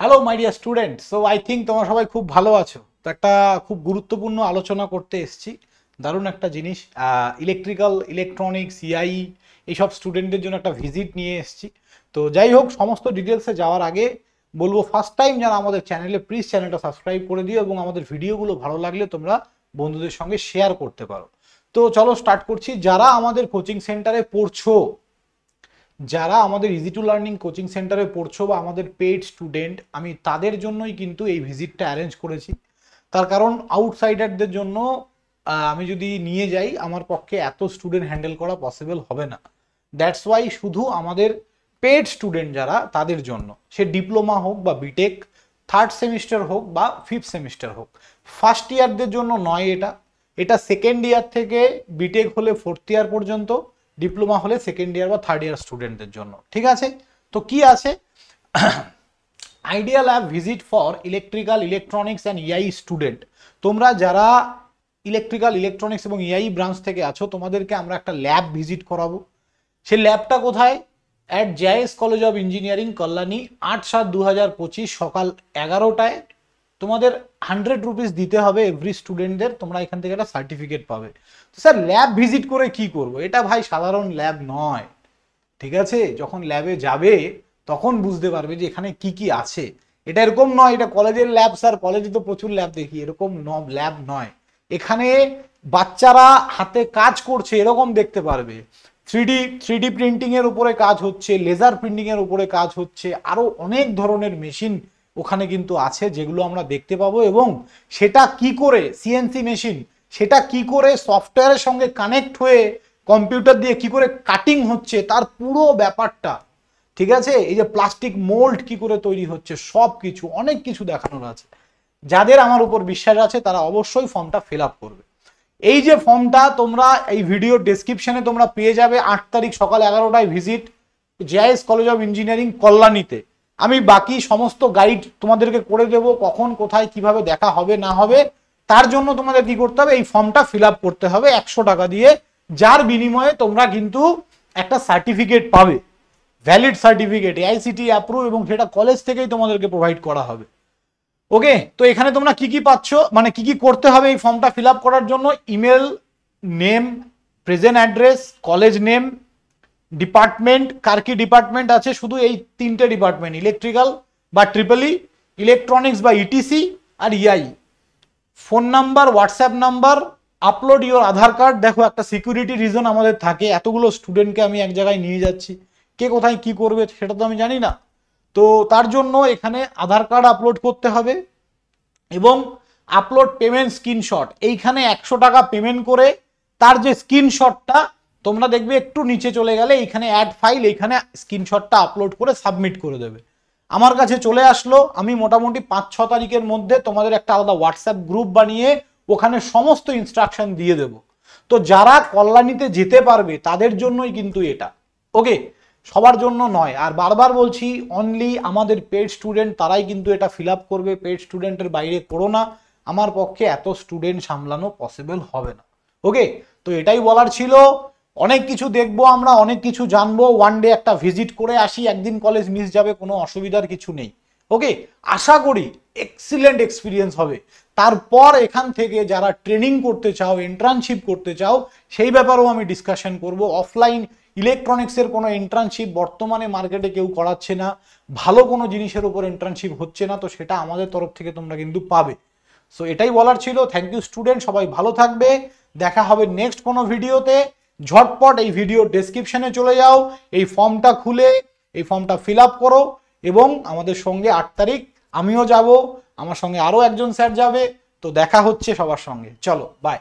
Hello my dear student. So I think তোমরা সবাই খুব ভালো আছো। তো একটা খুব গুরুত্বপূর্ণ আলোচনা করতে এসেছি, দারুণ একটা জিনিস। ইলেকট্রিক্যাল, ইলেকট্রনিক্স, ইআই এইসব স্টুডেন্টদের জন্য একটা ভিজিট নিয়ে এসেছি। তো যাই হোক, সমস্ত ডিটেলসে যাওয়ার আগে বলবো, ফার্স্ট টাইম যারা আমাদের চ্যানেলে, প্লিজ চ্যানেলটা সাবস্ক্রাইব করে দিও এবং আমাদের ভিডিওগুলো ভালো লাগলে তোমরা বন্ধুদের সঙ্গে শেয়ার করতে পারো। তো চলো স্টার্ট করছি। যারা আমাদের কোচিং সেন্টারে পড়ছো, যারা আমাদের ইজি টু লার্নিং কোচিং সেন্টারে পড়ছো বা আমাদের পেইড স্টুডেন্ট, আমি তাদের জন্যই কিন্তু এই ভিজিটটা অ্যারেঞ্জ করেছি। তার কারণ আউটসাইডারদের জন্য আমি যদি নিয়ে যাই, আমার পক্ষে এত স্টুডেন্ট হ্যান্ডেল করা পসিবল হবে না। দ্যাটস ওয়াই শুধু আমাদের পেইড স্টুডেন্ট যারা, তাদের জন্য, সে ডিপ্লোমা হোক বা বিটেক, থার্ড সেমিস্টার হোক বা ফিফথ সেমিস্টার হোক। ফার্স্ট ইয়ারদের জন্য নয়, এটা সেকেন্ড ইয়ার থেকে বিটেক হলে ফোর্থ ইয়ার পর্যন্ত, ডিপ্লোমা হলে সেকেন্ড ইয়ার বা থার্ড ইয়ার স্টুডেন্টদের জন্য। ঠিক আছে? তো কি আছে? Idea lab visit for electrical, electronics and EI student. তোমরা যারা ইলেকট্রিক্যাল, ইলেকট্রনিক্স এবং ইআই ব্রাঞ্চ থেকে আছো, তোমাদেরকে আমরা একটা ল্যাব ভিজিট করাবো। সেই ল্যাবটা কোথায়? At JS college of engineering, Kalyani, 8/7/2025 সকাল 11টায়। তোমাদের 100 রুপিস দিতে হবে এভরি স্টুডেন্টদের। তোমরা এখান থেকে একটা সার্টিফিকেট পাবে। তো স্যার, ল্যাব ভিজিট করে কি করব? এটা ভাই সাধারণ ল্যাব নয়। ঠিক আছে? যখন ল্যাবে যাবে তখন বুঝতে পারবে যে এখানে কি কি আছে। এটা এরকম নয় এটা কলেজের ল্যাব, স্যার কলেজে তো প্রচুর ল্যাব দেখি, এরকম ল্যাব নয়। এখানে বাচ্চারা হাতে কাজ করছে এরকম দেখতে পারবে। থ্রিডি প্রিন্টিং এর উপরে কাজ হচ্ছে, লেজার প্রিন্টিং এর উপরে কাজ হচ্ছে, আরো অনেক ধরনের মেশিন ওখানে কিন্তু আছে যেগুলো আমরা দেখতে পাবো। এবং সেটা কি করে, সিএনসি মেশিন, সেটা কি করে সফটওয়্যারের সঙ্গে কানেক্ট হয়ে কম্পিউটার দিয়ে কি করে কাটিং হচ্ছে, তার পুরো ব্যাপারটা। ঠিক আছে? এই যে প্লাস্টিক মোল্ড কি করে তৈরি হচ্ছে, সব কিছু, অনেক কিছু দেখানোর আছে। যাদের আমার উপর বিশ্বাস আছে তারা অবশ্যই ফর্মটা ফিল আপ করবে। এই যে ফর্মটা তোমরা এই ভিডিও ডেসক্রিপশনে তোমরা পেয়ে যাবে। 8 তারিখ সকাল 11টায় visit JS college of engineering, কল্যাণীতে। আমি বাকি সমস্ত গাইড তোমাদেরকে করে দেব, কখন কোথায় কিভাবে দেখা হবে না হবে। তার জন্য তোমাদের কি করতে হবে? এই ফর্মটা ফিল আপ করতে হবে 100 টাকা দিয়ে, যার বিনিময়ে তোমরা কিন্তু একটা সার্টিফিকেট পাবে, ভ্যালিড সার্টিফিকেট, এআইসিটি অ্যাপ্রুভ, এবং সেটা কলেজ থেকেই তোমাদেরকে প্রোভাইড করা হবে। ওকে? তো এখানে তোমরা কি কি পাচ্ছ, মানে কি কি করতে হবে এই ফর্মটা ফিল আপ করার জন্য? Email, name, present address, college name, department, কার কি ডিপার্টমেন্ট আছে, শুধু এই 3টে ডিপার্টমেন্ট, ইলেকট্রিক্যাল বা ট্রিপলি, ইলেকট্রনিক্স বা ইটিসি, আর EI. Phone number, WhatsApp number, upload your Aadhaar card. দেখো, একটা সিকিউরিটি রিজন আমাদের থাকে, এতগুলো স্টুডেন্টকে আমি এক জায়গায় নিয়ে যাচ্ছি, কে কোথায় কি করবে সেটা তো আমি জানি না। তো তার জন্য এখানে আধার কার্ড আপলোড করতে হবে এবং আপলোড পেমেন্ট স্ক্রিনশট। এইখানে 100 টাকা পেমেন্ট করে তার যে স্ক্রিনশটটা তোমরা দেখবে একটু নিচে চলে গেলে এইখানে অ্যাড ফাইল, এইখানে স্ক্রিনশটটা আপলোড করে সাবমিট করে দেবে। আমার কাছে চলে আসলো, আমি মোটামুটি 5-6 তারিখের মধ্যে তোমাদের একটা আলাদা হোয়াটসঅ্যাপ গ্রুপ বানিয়ে ওখানে সমস্ত ইনস্ট্রাকশন দিয়ে দেব। তো যারা কল্যাণীতে যেতে পারবে তাদের জন্যই কিন্তু এটা। ওকে? সবার জন্য নয়। আর বারবার বলছি, অনলি আমাদের পেড স্টুডেন্ট তারাই কিন্তু এটা ফিল আপ করবে। পেড স্টুডেন্টের বাইরে করো না, আমার পক্ষে এত স্টুডেন্ট সামলানো পসিবল হবে না। ওকে? তো এটাই বলার ছিল। অনেক কিছু দেখবো আমরা, অনেক কিছু জানবো। ওয়ান ডে একটা ভিজিট করে আসি, একদিন কলেজ মিস যাবে, কোনো অসুবিধার কিছু নেই। ওকে? আশা করি এক্সিলেন্ট এক্সপিরিয়েন্স হবে। তারপর এখান থেকে যারা ট্রেনিং করতে চাও, ইন্টার্নশিপ করতে চাও, সেই ব্যাপারেও আমি ডিসকাশন করব। অফলাইন ইলেকট্রনিক্সের কোনো ইন্টার্নশিপ বর্তমানে মার্কেটে কেউ করাচ্ছে না, ভালো কোনো জিনিসের উপর ইন্টার্নশিপ হচ্ছে না, তো সেটা আমাদের তরফ থেকে তোমরা কিন্তু পাবে। সো এটাই বলার ছিল। থ্যাংক ইউ স্টুডেন্ট, সবাই ভালো থাকবে। দেখা হবে নেক্সট কোনো ভিডিওতে। ঝটপট এই ভিডিও ডেসক্রিপশনে চলে যাও, এই ফর্মটা খুলে এই ফর্মটা ফিল আপ করো এবং আমাদের সঙ্গে 8 তারিখ আমিও যাব, আমার সঙ্গে আরও একজন স্যার যাবে। তো দেখা হচ্ছে সবার সঙ্গে। চলো, বাই।